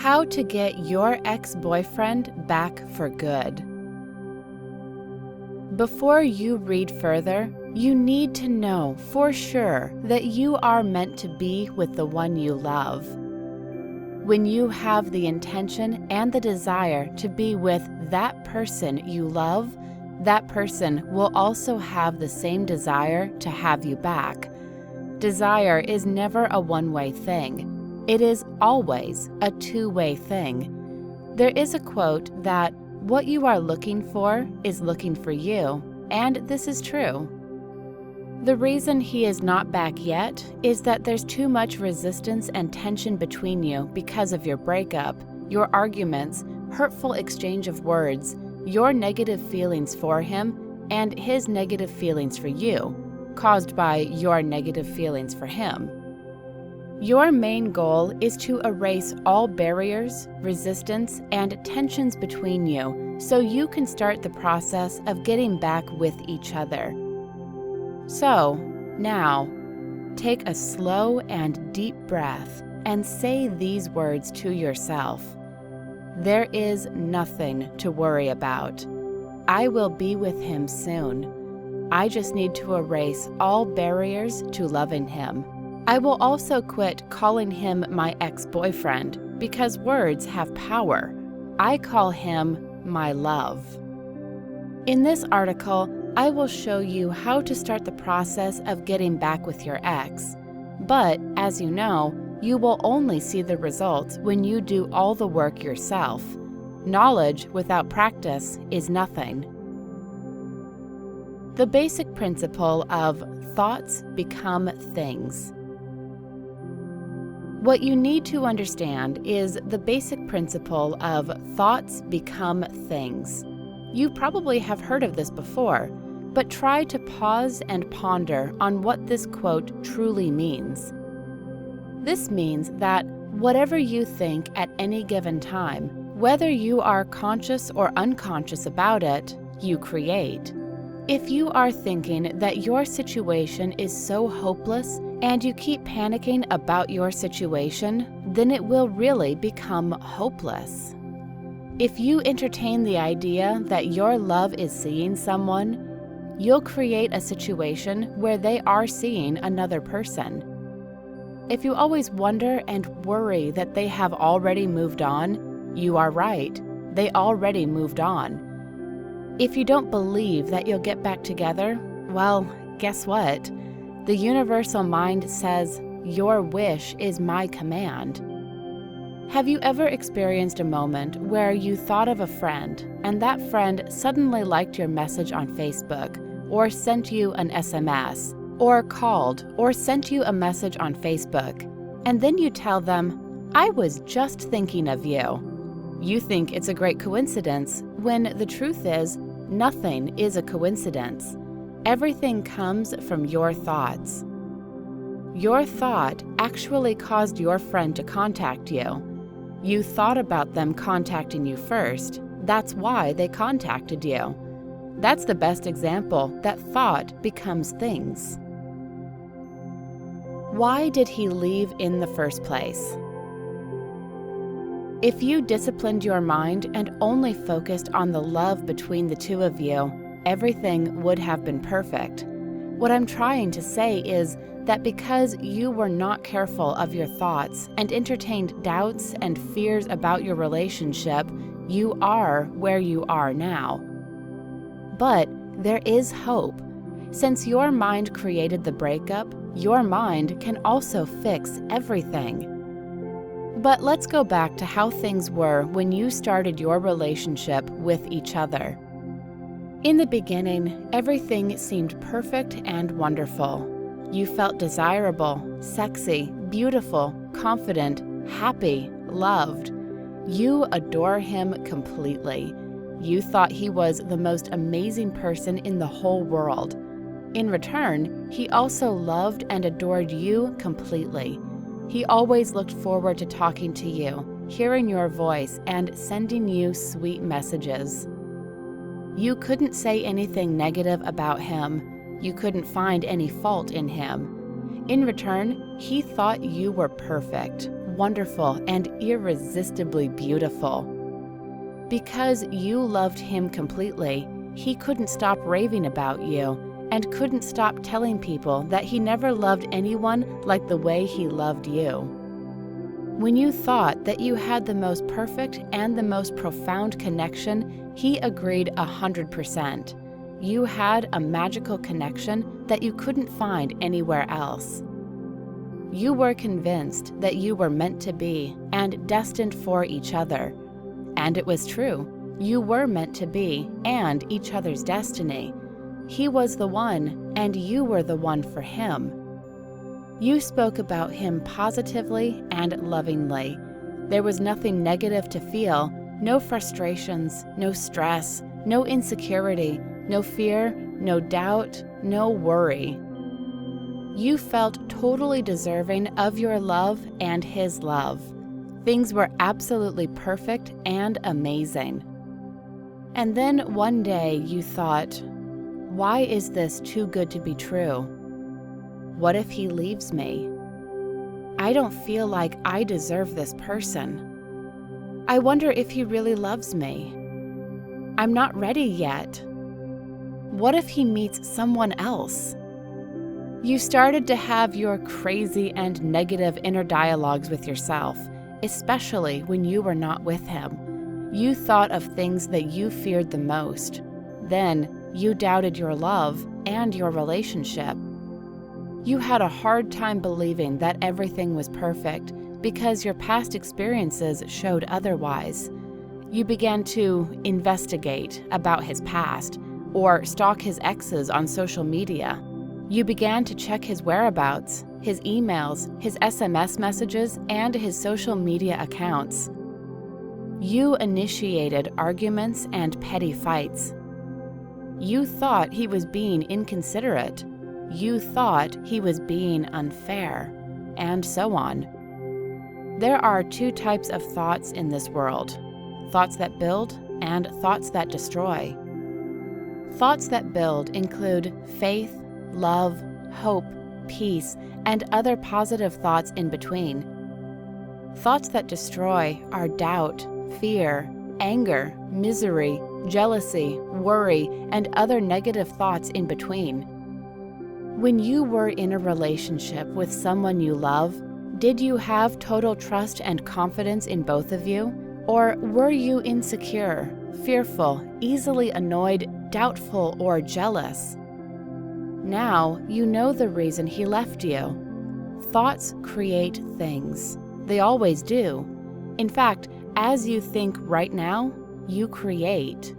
How to get your ex-boyfriend back for good. Before you read further, you need to know for sure that you are meant to be with the one you love. When you have the intention and the desire to be with that person you love, that person will also have the same desire to have you back. Desire is never a one-way thing. It is always a two-way thing. There is a quote that what you are looking for is looking for you, and this is true. The reason he is not back yet is that there's too much resistance and tension between you because of your breakup, your arguments, hurtful exchange of words, your negative feelings for him, and his negative feelings for you, caused by your negative feelings for him. Your main goal is to erase all barriers, resistance, and tensions between you so you can start the process of getting back with each other. So, now, take a slow and deep breath and say these words to yourself. There is nothing to worry about. I will be with him soon. I just need to erase all barriers to loving him. I will also quit calling him my ex-boyfriend because words have power. I call him my love. In this article, I will show you how to start the process of getting back with your ex. But, as you know, you will only see the results when you do all the work yourself. Knowledge without practice is nothing. The basic principle of thoughts become things. What you need to understand is the basic principle of thoughts become things. You probably have heard of this before, but try to pause and ponder on what this quote truly means. This means that whatever you think at any given time, whether you are conscious or unconscious about it, you create. If you are thinking that your situation is so hopeless and you keep panicking about your situation, then it will really become hopeless. If you entertain the idea that your love is seeing someone, you'll create a situation where they are seeing another person. If you always wonder and worry that they have already moved on, you are right. They already moved on. If you don't believe that you'll get back together, well, guess what? The universal mind says, your wish is my command. Have you ever experienced a moment where you thought of a friend and that friend suddenly liked your message on Facebook or sent you an SMS or called or sent you a message on Facebook, and then you tell them, I was just thinking of you? You think it's a great coincidence when the truth is, nothing is a coincidence. Everything comes from your thoughts. Your thought actually caused your friend to contact you. You thought about them contacting you first. That's why they contacted you. That's the best example that thought becomes things. Why did he leave in the first place? If you disciplined your mind and only focused on the love between the two of you, everything would have been perfect. What I'm trying to say is that because you were not careful of your thoughts and entertained doubts and fears about your relationship, you are where you are now. But there is hope. Since your mind created the breakup, your mind can also fix everything. But let's go back to how things were when you started your relationship with each other. In the beginning, everything seemed perfect and wonderful. You felt desirable, sexy, beautiful, confident, happy, loved. You adore him completely. You thought he was the most amazing person in the whole world. In return, he also loved and adored you completely. He always looked forward to talking to you, hearing your voice, and sending you sweet messages. You couldn't say anything negative about him. You couldn't find any fault in him. In return, he thought you were perfect, wonderful and irresistibly beautiful. Because you loved him completely, he couldn't stop raving about you and couldn't stop telling people that he never loved anyone like the way he loved you. When you thought that you had the most perfect and the most profound connection, he agreed 100%. You had a magical connection that you couldn't find anywhere else. You were convinced that you were meant to be and destined for each other. And it was true. You were meant to be and each other's destiny. He was the one, and you were the one for him. You spoke about him positively and lovingly. There was nothing negative to feel, no frustrations, no stress, no insecurity, no fear, no doubt, no worry. You felt totally deserving of your love and his love. Things were absolutely perfect and amazing. And then one day you thought, why is this too good to be true? What if he leaves me? I don't feel like I deserve this person. I wonder if he really loves me. I'm not ready yet. What if he meets someone else? You started to have your crazy and negative inner dialogues with yourself, especially when you were not with him. You thought of things that you feared the most. Then you doubted your love and your relationship. You had a hard time believing that everything was perfect because your past experiences showed otherwise. You began to investigate about his past or stalk his exes on social media. You began to check his whereabouts, his emails, his SMS messages, and his social media accounts. You initiated arguments and petty fights. You thought he was being inconsiderate. You thought he was being unfair, and so on. There are two types of thoughts in this world: thoughts that build and thoughts that destroy. Thoughts that build include faith, love, hope, peace, and other positive thoughts in between. Thoughts that destroy are doubt, fear, anger, misery, jealousy, worry, and other negative thoughts in between. When you were in a relationship with someone you love, did you have total trust and confidence in both of you? Or were you insecure, fearful, easily annoyed, doubtful, or jealous? Now you know the reason he left you. Thoughts create things. They always do. In fact, as you think right now, you create.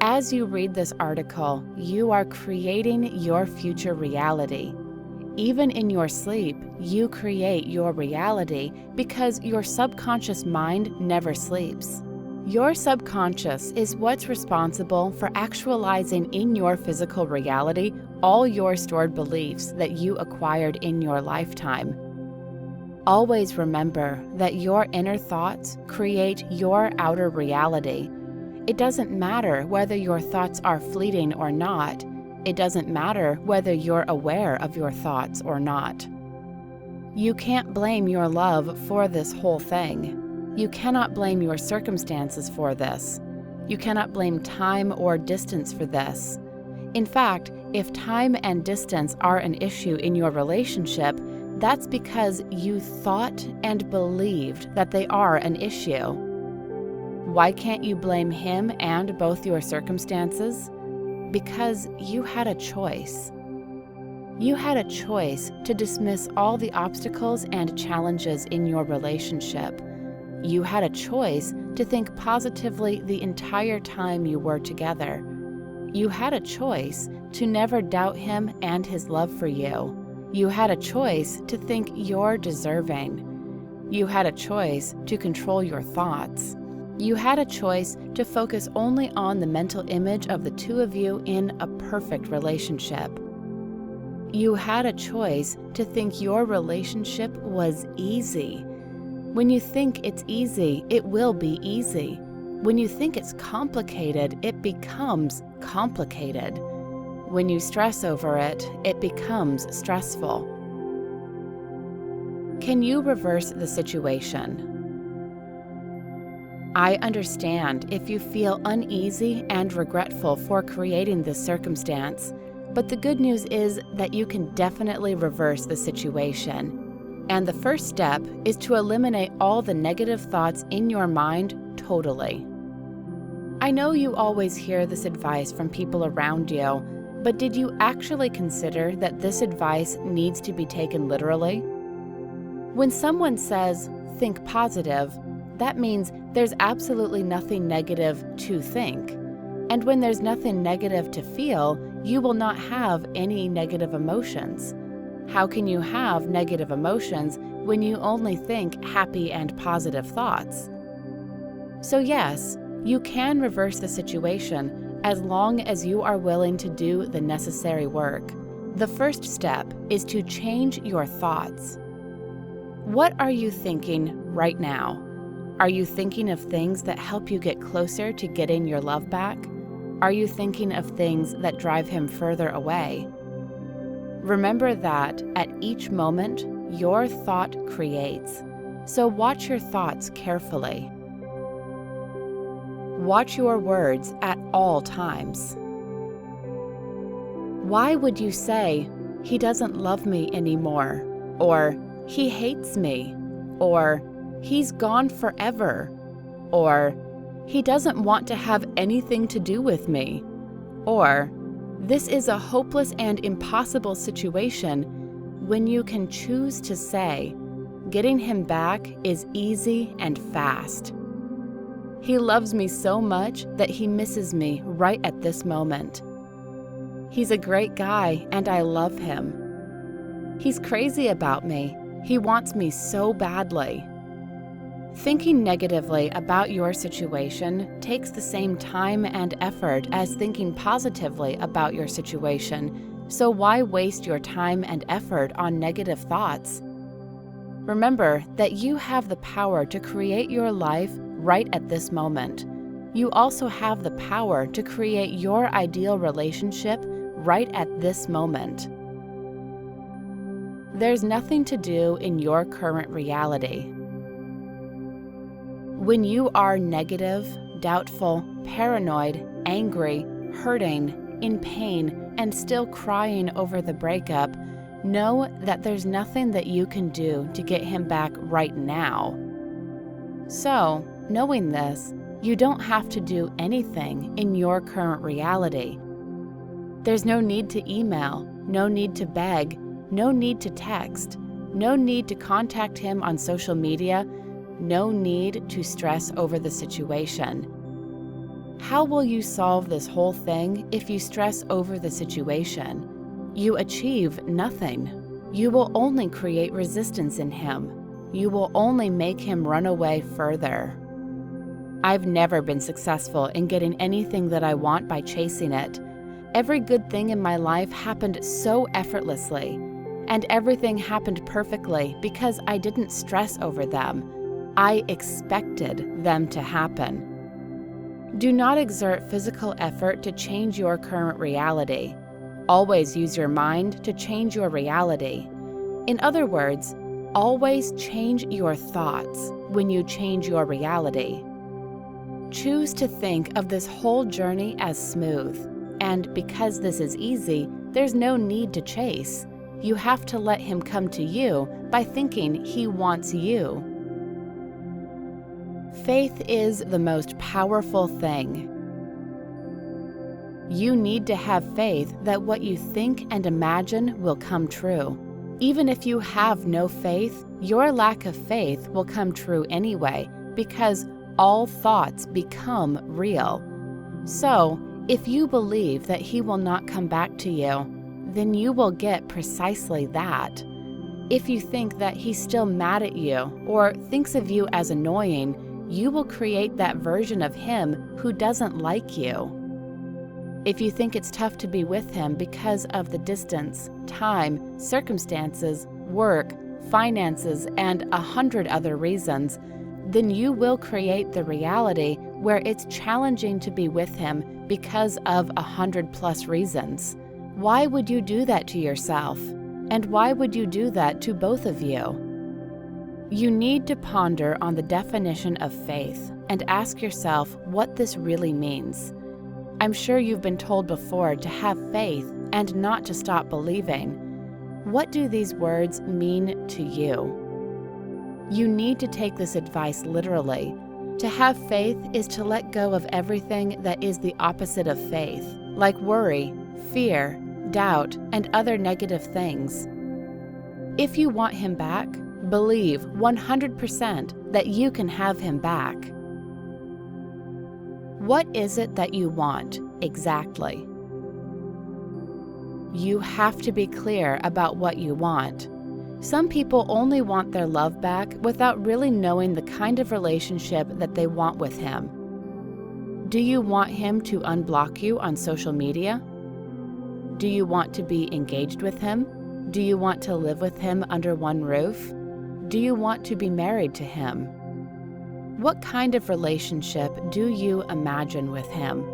As you read this article, you are creating your future reality. Even in your sleep, you create your reality because your subconscious mind never sleeps. Your subconscious is what's responsible for actualizing in your physical reality all your stored beliefs that you acquired in your lifetime. Always remember that your inner thoughts create your outer reality. It doesn't matter whether your thoughts are fleeting or not. It doesn't matter whether you're aware of your thoughts or not. You can't blame your love for this whole thing. You cannot blame your circumstances for this. You cannot blame time or distance for this. In fact, if time and distance are an issue in your relationship, that's because you thought and believed that they are an issue. Why can't you blame him and both your circumstances? Because you had a choice. You had a choice to dismiss all the obstacles and challenges in your relationship. You had a choice to think positively the entire time you were together. You had a choice to never doubt him and his love for you. You had a choice to think you're deserving. You had a choice to control your thoughts. You had a choice to focus only on the mental image of the two of you in a perfect relationship. You had a choice to think your relationship was easy. When you think it's easy, it will be easy. When you think it's complicated, it becomes complicated. When you stress over it, it becomes stressful. Can you reverse the situation? I understand if you feel uneasy and regretful for creating this circumstance, but the good news is that you can definitely reverse the situation. And the first step is to eliminate all the negative thoughts in your mind totally. I know you always hear this advice from people around you, but did you actually consider that this advice needs to be taken literally? When someone says, think positive, that means there's absolutely nothing negative to think. And when there's nothing negative to feel, you will not have any negative emotions. How can you have negative emotions when you only think happy and positive thoughts? So yes, you can reverse the situation as long as you are willing to do the necessary work. The first step is to change your thoughts. What are you thinking right now? Are you thinking of things that help you get closer to getting your love back? Are you thinking of things that drive him further away? Remember that at each moment, your thought creates. So watch your thoughts carefully. Watch your words at all times. Why would you say, he doesn't love me anymore? Or, he hates me? Or, he's gone forever? Or, he doesn't want to have anything to do with me? Or, this is a hopeless and impossible situation, when you can choose to say, getting him back is easy and fast. He loves me so much that he misses me right at this moment. He's a great guy and I love him. He's crazy about me. He wants me so badly. Thinking negatively about your situation takes the same time and effort as thinking positively about your situation, so why waste your time and effort on negative thoughts? Remember that you have the power to create your life right at this moment. You also have the power to create your ideal relationship right at this moment. There's nothing to do in your current reality. When you are negative, doubtful, paranoid, angry, hurting, in pain, and still crying over the breakup, know that there's nothing that you can do to get him back right now. So, knowing this, you don't have to do anything in your current reality. There's no need to email, no need to beg, no need to text, no need to contact him on social media, no need to stress over the situation. How will you solve this whole thing if you stress over the situation? You achieve nothing. You will only create resistance in him. You will only make him run away further. I've never been successful in getting anything that I want by chasing it. Every good thing in my life happened so effortlessly, and everything happened perfectly because I didn't stress over them. I expected them to happen. Do not exert physical effort to change your current reality. Always use your mind to change your reality. In other words, always change your thoughts when you change your reality. Choose to think of this whole journey as smooth, and because this is easy, there's no need to chase. You have to let him come to you by thinking he wants you. Faith is the most powerful thing. You need to have faith that what you think and imagine will come true. Even if you have no faith, your lack of faith will come true anyway, because all thoughts become real. So, if you believe that he will not come back to you, then you will get precisely that. If you think that he's still mad at you or thinks of you as annoying, you will create that version of him who doesn't like you. If you think it's tough to be with him because of the distance, time, circumstances, work, finances, and 100 other reasons, then you will create the reality where it's challenging to be with him because of 100+ reasons. Why would you do that to yourself? And why would you do that to both of you? You need to ponder on the definition of faith and ask yourself what this really means. I'm sure you've been told before to have faith and not to stop believing. What do these words mean to you? You need to take this advice literally. To have faith is to let go of everything that is the opposite of faith, like worry, fear, doubt, and other negative things. If you want him back, believe 100% that you can have him back. What is it that you want exactly? You have to be clear about what you want. Some people only want their love back without really knowing the kind of relationship that they want with him. Do you want him to unblock you on social media? Do you want to be engaged with him? Do you want to live with him under one roof? Do you want to be married to him? What kind of relationship do you imagine with him?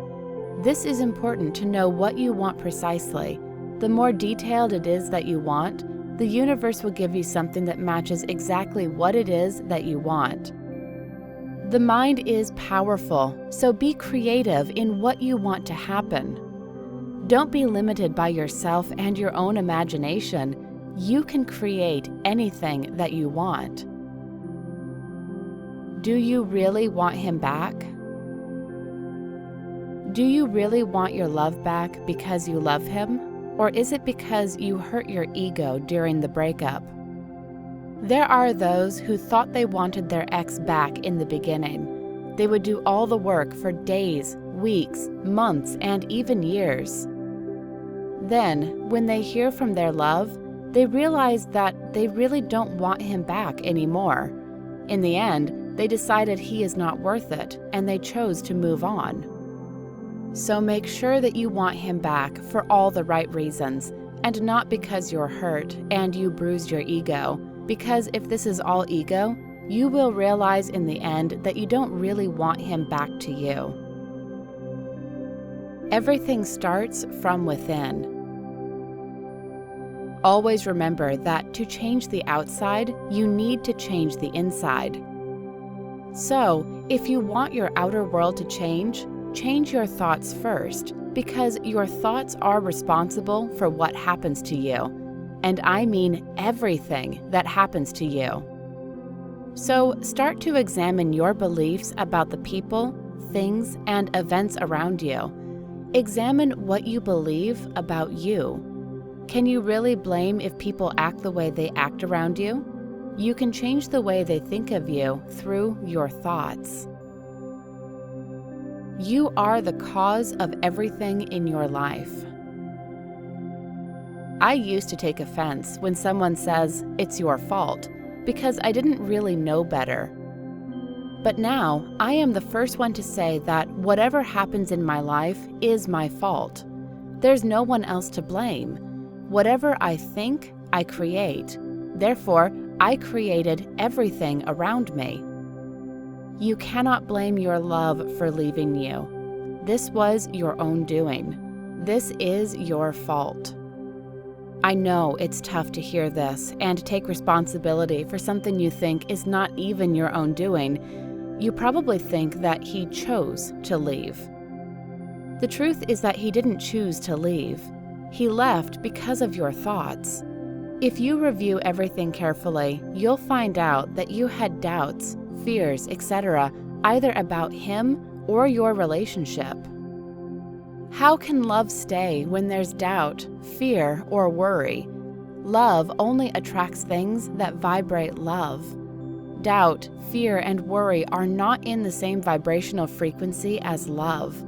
This is important to know what you want precisely. The more detailed it is that you want, the universe will give you something that matches exactly what it is that you want. The mind is powerful, so be creative in what you want to happen. Don't be limited by yourself and your own imagination. You can create anything that you want. Do you really want him back? Do you really want your love back because you love him? Or is it because you hurt your ego during the breakup? There are those who thought they wanted their ex back in the beginning. They would do all the work for days, weeks, months, and even years. Then, when they hear from their love, they realize that they really don't want him back anymore. In the end, they decided he is not worth it, and they chose to move on. So make sure that you want him back for all the right reasons, and not because you're hurt and you bruised your ego, because if this is all ego, you will realize in the end that you don't really want him back to you. Everything starts from within. Always remember that to change the outside, you need to change the inside. So, if you want your outer world to change your thoughts first, because your thoughts are responsible for what happens to you. And I mean everything that happens to you. So, start to examine your beliefs about the people, things, and events around you. Examine what you believe about you. Can you really blame if people act the way they act around you? You can change the way they think of you through your thoughts. You are the cause of everything in your life. I used to take offense when someone says, "It's your fault," because I didn't really know better. But now, I am the first one to say that whatever happens in my life is my fault. There's no one else to blame. Whatever I think, I create. Therefore, I created everything around me. You cannot blame your love for leaving you. This was your own doing. This is your fault. I know it's tough to hear this and take responsibility for something you think is not even your own doing. You probably think that he chose to leave. The truth is that he didn't choose to leave. He left because of your thoughts. If you review everything carefully, you'll find out that you had doubts, fears, etc., either about him or your relationship. How can love stay when there's doubt, fear, or worry? Love only attracts things that vibrate love. Doubt, fear, and worry are not in the same vibrational frequency as love.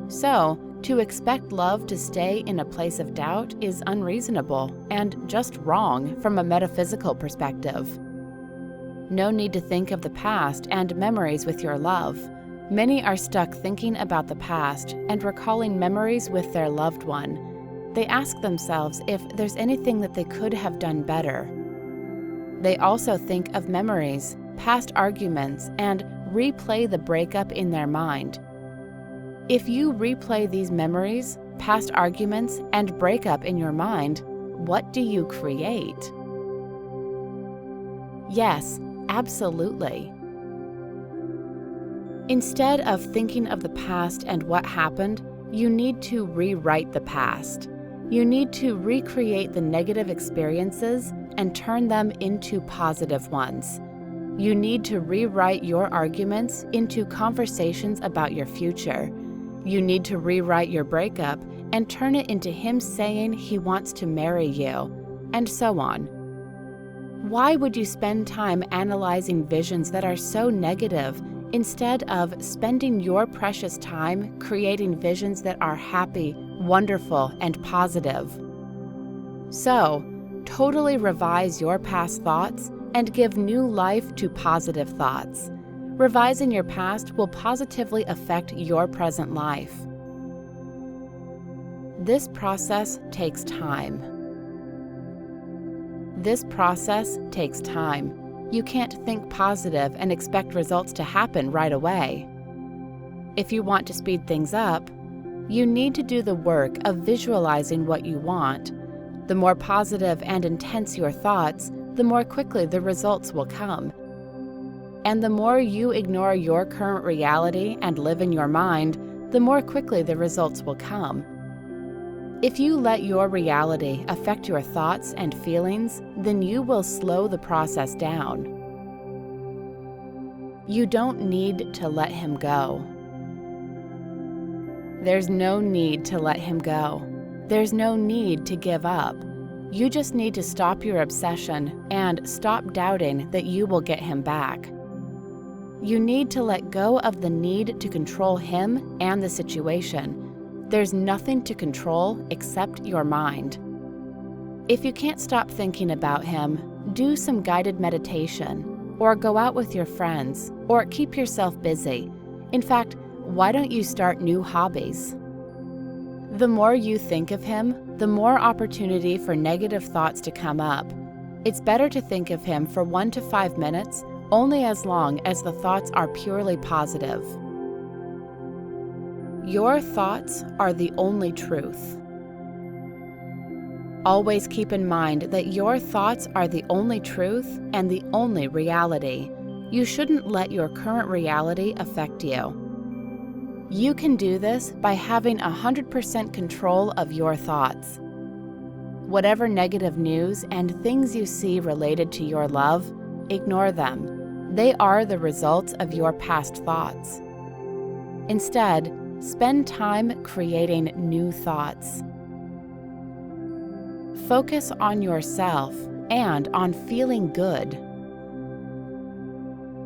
So, to expect love to stay in a place of doubt is unreasonable and just wrong from a metaphysical perspective. No need to think of the past and memories with your love. Many are stuck thinking about the past and recalling memories with their loved one. They ask themselves if there's anything that they could have done better. They also think of memories, past arguments, and replay the breakup in their mind. If you replay these memories, past arguments, and breakup in your mind, what do you create? Yes, Absolutely. Instead of thinking of the past and what happened, you need to rewrite the past. You need to recreate the negative experiences and turn them into positive ones. You need to rewrite your arguments into conversations about your future. You need to rewrite your breakup and turn it into him saying he wants to marry you, and so on. Why would you spend time analyzing visions that are so negative instead of spending your precious time creating visions that are happy, wonderful, and positive? So, totally revise your past thoughts and give new life to positive thoughts. Revising your past will positively affect your present life. This process takes time. This process takes time. You can't think positive and expect results to happen right away. If you want to speed things up, you need to do the work of visualizing what you want. The more positive and intense your thoughts, the more quickly the results will come. And the more you ignore your current reality and live in your mind, the more quickly the results will come. If you let your reality affect your thoughts and feelings, then you will slow the process down. You don't need to let him go. There's no need to let him go. There's no need to give up. You just need to stop your obsession and stop doubting that you will get him back. You need to let go of the need to control him and the situation. There's nothing to control except your mind. If you can't stop thinking about him, do some guided meditation, or go out with your friends, or keep yourself busy. In fact, why don't you start new hobbies? The more you think of him, the more opportunity for negative thoughts to come up. It's better to think of him for 1 to 5 minutes, only as long as the thoughts are purely positive. Your thoughts are the only truth. Always keep in mind that your thoughts are the only truth and the only reality. You shouldn't let your current reality affect you. You can do this by having 100% control of your thoughts. Whatever negative news and things you see related to your love, ignore them. They are the results of your past thoughts. Instead, spend time creating new thoughts. Focus on yourself and on feeling good.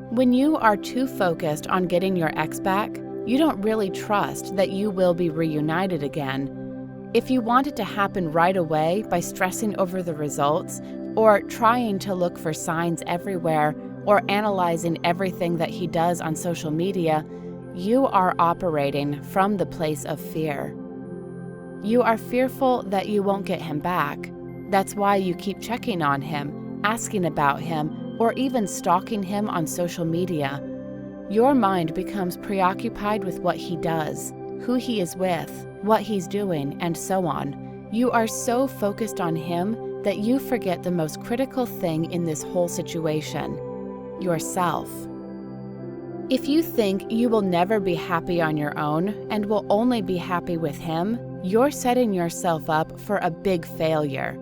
When you are too focused on getting your ex back, you don't really trust that you will be reunited again. If you want it to happen right away by stressing over the results, or trying to look for signs everywhere, or analyzing everything that he does on social media, you are operating from the place of fear. You are fearful that you won't get him back. That's why you keep checking on him, asking about him, or even stalking him on social media. Your mind becomes preoccupied with what he does, who he is with, what he's doing, and so on. You are so focused on him that you forget the most critical thing in this whole situation: yourself. If you think you will never be happy on your own and will only be happy with him, you're setting yourself up for a big failure.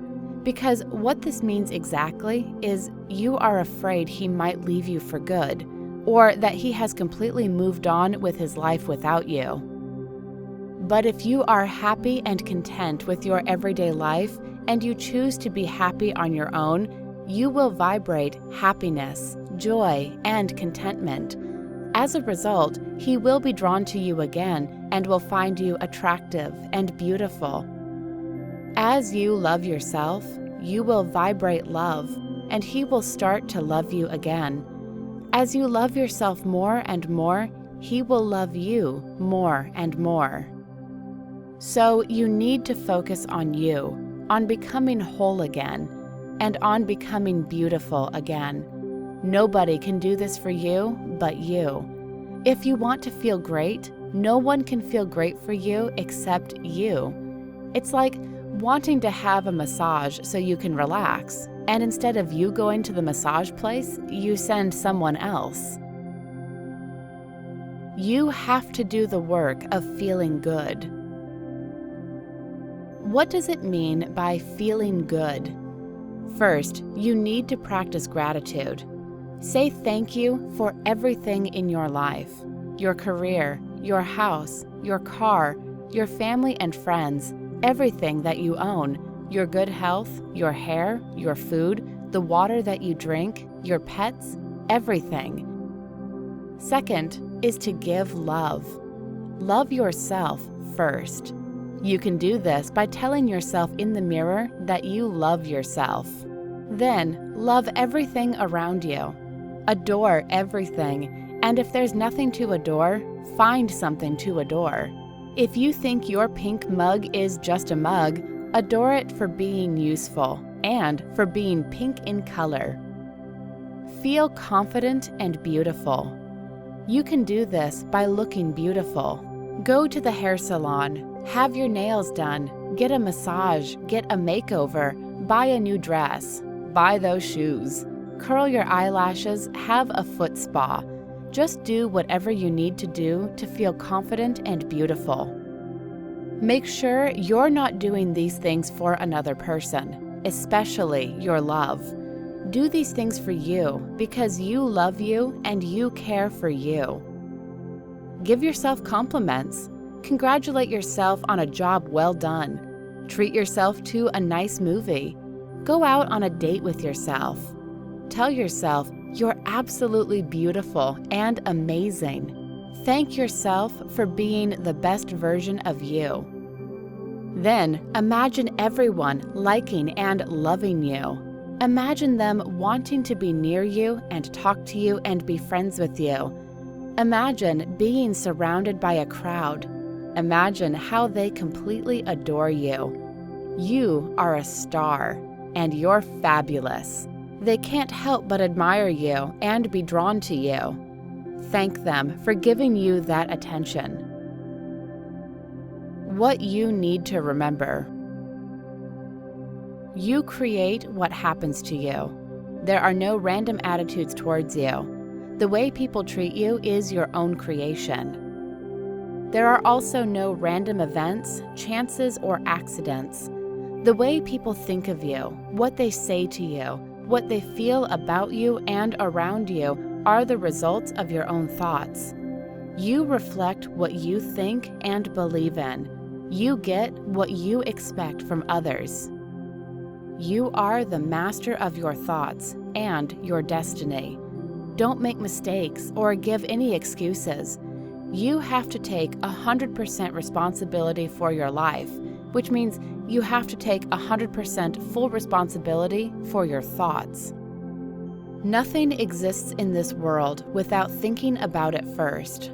Because what this means exactly is you are afraid he might leave you for good, or that he has completely moved on with his life without you. But if you are happy and content with your everyday life and you choose to be happy on your own, you will vibrate happiness, joy, and contentment. As a result, he will be drawn to you again and will find you attractive and beautiful. As you love yourself, you will vibrate love, and he will start to love you again. As you love yourself more and more, he will love you more and more. So you need to focus on you, on becoming whole again, and on becoming beautiful again. Nobody can do this for you but you. If you want to feel great, no one can feel great for you except you. It's like wanting to have a massage so you can relax. and instead of you going to the massage place, you send someone else. You have to do the work of feeling good. What does it mean by feeling good? First, you need to practice gratitude. Say thank you for everything in your life: your career, your house, your car, your family and friends, everything that you own, your good health, your hair, your food, the water that you drink, your pets, everything. Second is to give love. Love yourself first. You can do this by telling yourself in the mirror that you love yourself. Then, love everything around you. Adore everything, and if there's nothing to adore, find something to adore. If you think your pink mug is just a mug, adore it for being useful and for being pink in color. Feel confident and beautiful. You can do this by looking beautiful. Go to the hair salon, have your nails done, get a massage, get a makeover, buy a new dress, buy those shoes, curl your eyelashes, have a foot spa. Just do whatever you need to do to feel confident and beautiful. Make sure you're not doing these things for another person, especially your love. Do these things for you because you love you and you care for you. Give yourself compliments. Congratulate yourself on a job well done. Treat yourself to a nice movie. Go out on a date with yourself. Tell yourself you're absolutely beautiful and amazing. Thank yourself for being the best version of you. Then imagine everyone liking and loving you. Imagine them wanting to be near you and talk to you and be friends with you. Imagine being surrounded by a crowd. Imagine how they completely adore you. You are a star, and you're fabulous. They can't help but admire you and be drawn to you. Thank them for giving you that attention. What you need to remember. You create what happens to you. There are no random attitudes towards you. The way people treat you is your own creation. There are also no random events, chances, or accidents. The way people think of you, what they say to you, what they feel about you and around you are the results of your own thoughts. You reflect what you think and believe in. You get what you expect from others. You are the master of your thoughts and your destiny. Don't make mistakes or give any excuses. You have to take 100% responsibility for your life, which means you have to take 100% full responsibility for your thoughts. Nothing exists in this world without thinking about it first.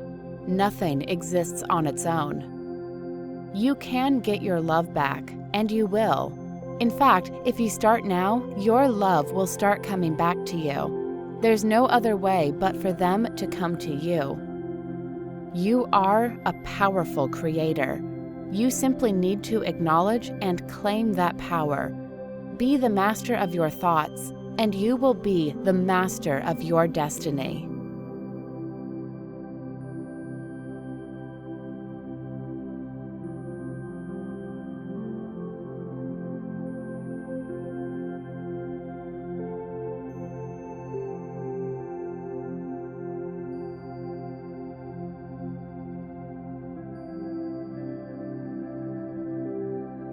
Nothing exists on its own. You can get your love back, and you will. In fact, if you start now, your love will start coming back to you. There's no other way but for them to come to you. You are a powerful creator. You simply need to acknowledge and claim that power. Be the master of your thoughts, and you will be the master of your destiny.